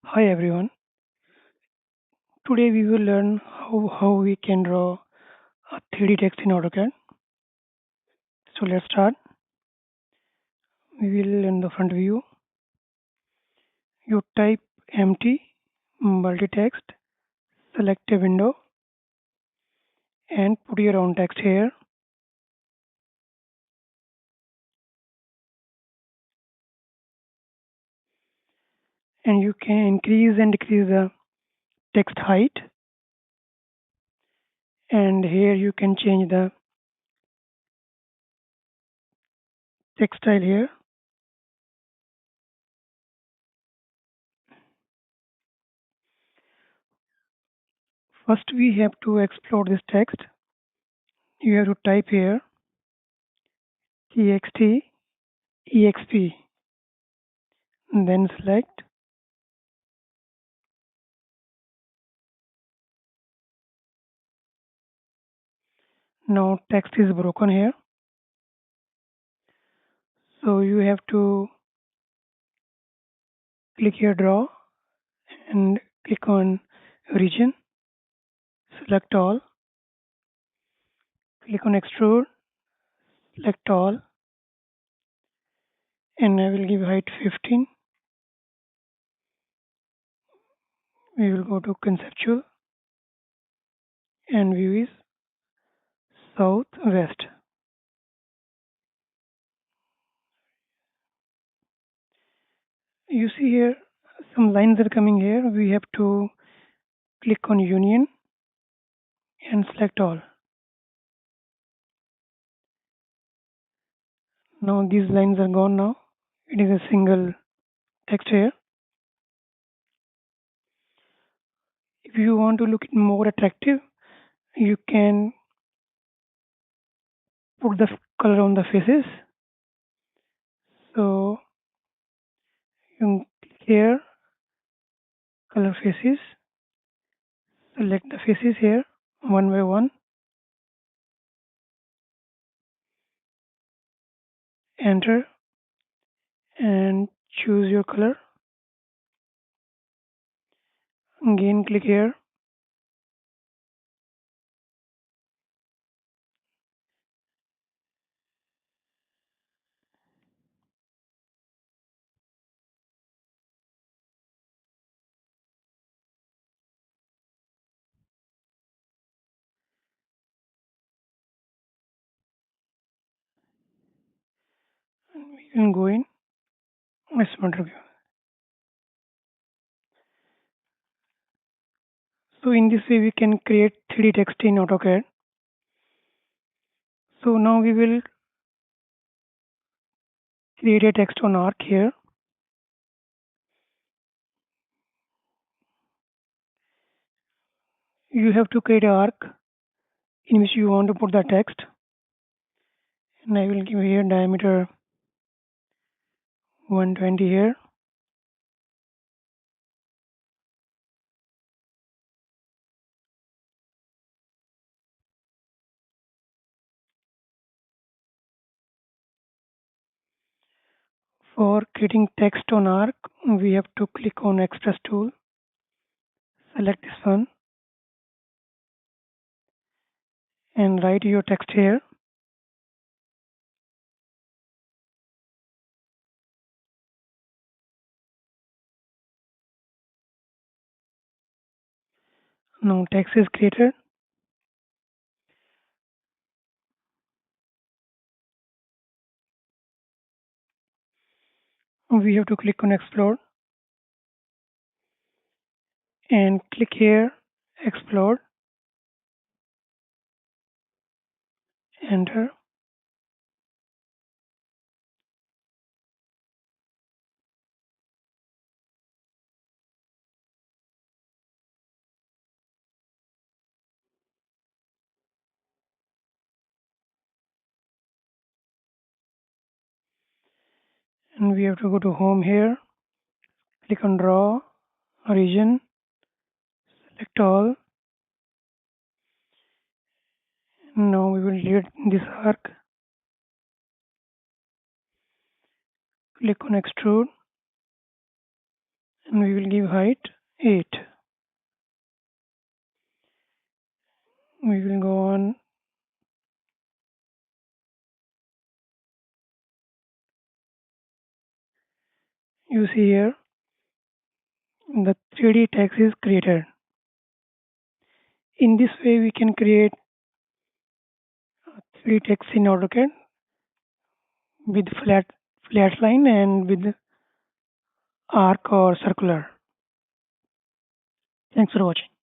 Hi everyone. Today we will learn how we can draw a 3D text in AutoCAD. So let's start. We will in the front view. You type empty multi-text, select a window and put your own text here. And you can increase and decrease the text height. And here you can change the text style here. First we have to explode this text. You have to type here txt exp, then select. Now text is broken here. So you have to click here draw and click on region, select all, click on extrude, select all, and I will give height 15. We will go to conceptual and view is south west. You see here some lines are coming here. We have to click on union and select all. Now these lines are gone now. It is a single text here. If you want to look it more attractive, you can put the color on the faces. So you click here, color faces, select the faces here one by one, enter and choose your color. Again click here, and we can go in Smart Review. So in this way we can create 3D text in AutoCAD. So now we will create a text on arc here. You have to create an arc in which you want to put the text, and I will give here diameter 120 here. For creating text on arc, we have to click on Express tool, select this one, and write your text here. Now text is created. We have to click on explode and click here, explode, enter. And we have to go to home here, click on draw, region, select all. Now we will delete this arc, click on extrude and we will give height 8. We will go on. You see here the 3D text is created. In this way, we can create 3D text in AutoCAD with flat line and with arc or circular. Thanks for watching.